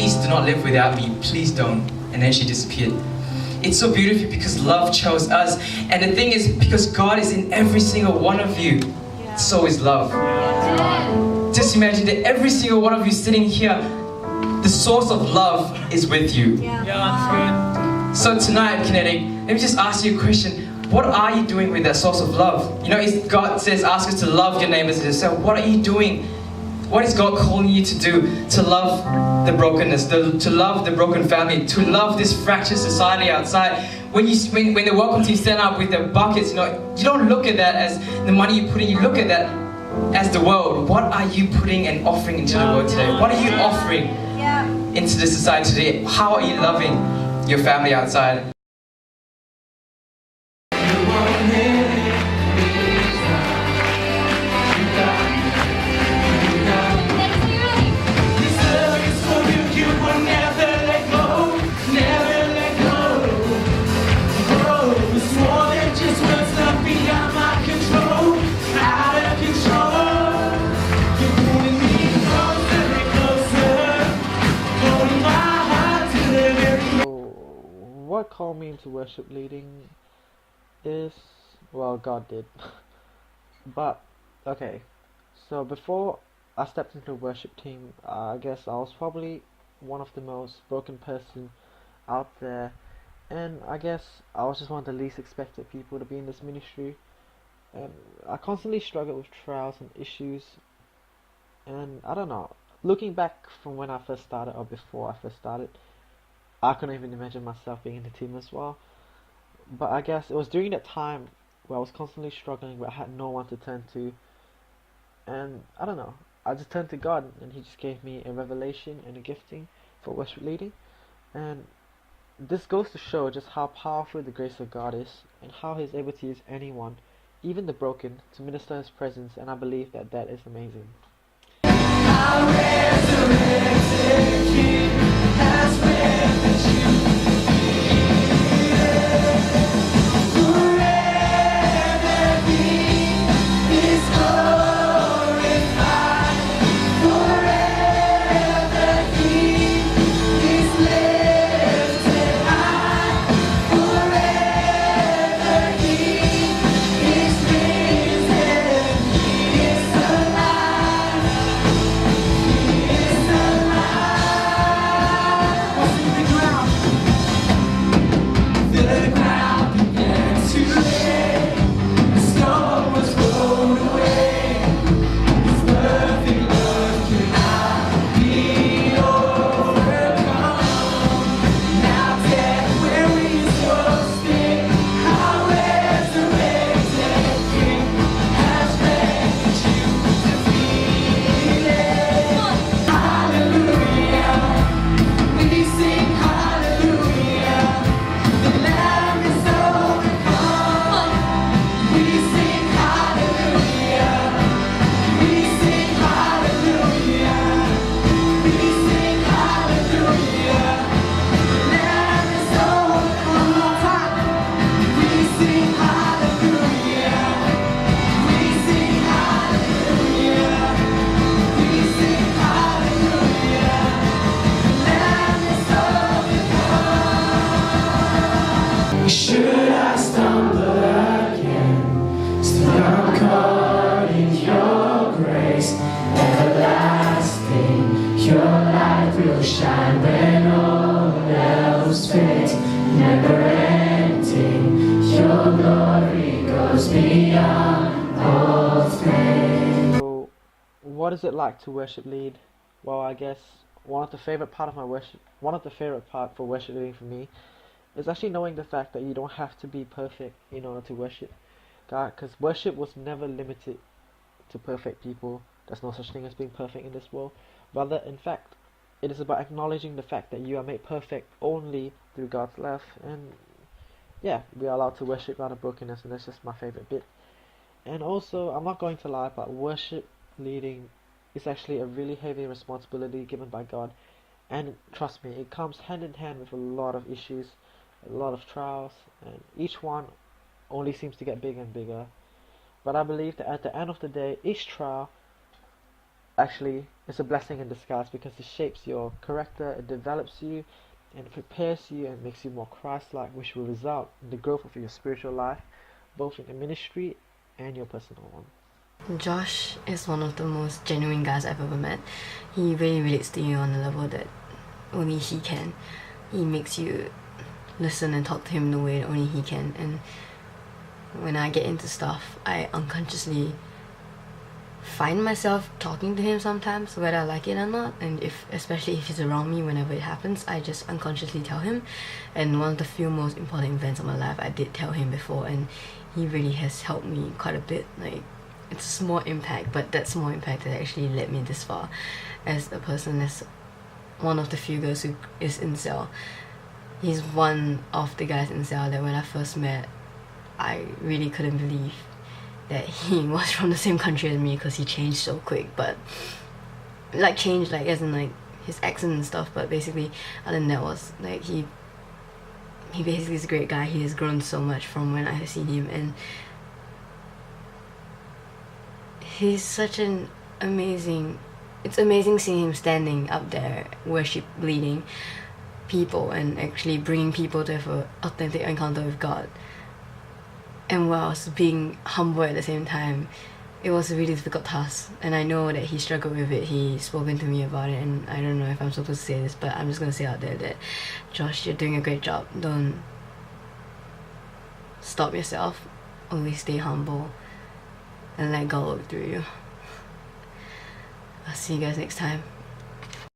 Please do not live without me, please don't. And then she disappeared. It's so beautiful because love chose us. And the thing is, because God is in every single one of you, so is love. Just imagine that every single one of you sitting here, the source of love is with you. Yeah, that's good. So tonight, Kinetic, let me just ask you a question. What are you doing with that source of love? You know, God says, ask us to love your neighbors as yourself. What are you doing? What is God calling you to do? To love the brokenness, to love the broken family, to love this fractured society outside. When the welcome team stand up with their buckets, you don't look at that as the money you put in, you look at that as the world. What are you putting and offering into the world today? What are you offering into the society today? How are you loving your family outside? What called me into worship leading is, well, God did. But, okay, so before I stepped into the worship team, I guess I was probably one of the most broken person out there, and I guess I was just one of the least expected people to be in this ministry, and I constantly struggled with trials and issues, and I don't know, looking back from when I first started, or before I first started, I couldn't even imagine myself being in the team as well. But I guess it was during that time where I was constantly struggling, where I had no one to turn to. And I don't know, I just turned to God, and He just gave me a revelation and a gifting for worship leading. And this goes to show just how powerful the grace of God is, and how He's able to use anyone, even the broken, to minister His presence. And I believe that that is amazing. Our resurrected King has risen you. Shine when all else fades, never ending. Your glory goes beyond all things. So, what is it like to worship lead? Well, I guess one of the favorite part for worship leading for me is actually knowing the fact that you don't have to be perfect in order to worship God, because worship was never limited to perfect people. There's no such thing as being perfect in this world. Rather, in fact, it is about acknowledging the fact that you are made perfect only through God's love. And yeah, we are allowed to worship God in brokenness, and that's just my favorite bit. And also, I'm not going to lie, but worship leading is actually a really heavy responsibility given by God. And trust me, it comes hand in hand with a lot of issues, a lot of trials, and each one only seems to get bigger and bigger. But I believe that at the end of the day, each trial Actually, it's a blessing in disguise because it shapes your character, it develops you, and it prepares you and makes you more Christ-like, which will result in the growth of your spiritual life, both in the ministry and your personal one. Josh is one of the most genuine guys I've ever met. He really relates to you on a level that only he can. He makes you listen and talk to him the way that only he can. And when I get into stuff, I unconsciously find myself talking to him sometimes, whether I like it or not. And especially if he's around me whenever it happens, I just unconsciously tell him. And one of the few most important events of my life, I did tell him before, and he really has helped me quite a bit. Like, it's a small impact, but that small impact has actually led me this far as a person, as one of the few girls who is incel. He's one of the guys incel that when I first met, I really couldn't believe that he was from the same country as me, because he changed so quick. But like changed like as in like his accent and stuff, but basically other than that was like he basically is a great guy. He has grown so much from when I have seen him, and he's such an amazing, it's amazing seeing him standing up there, worship leading people and actually bringing people to have an authentic encounter with God, and whilst being humble at the same time. It was a really difficult task, and I know that he struggled with it. He's spoken to me about it, and I don't know if I'm supposed to say this, but I'm just gonna say out there that Josh, you're doing a great job. Don't stop yourself, always stay humble and let God work through you. I'll see you guys next time.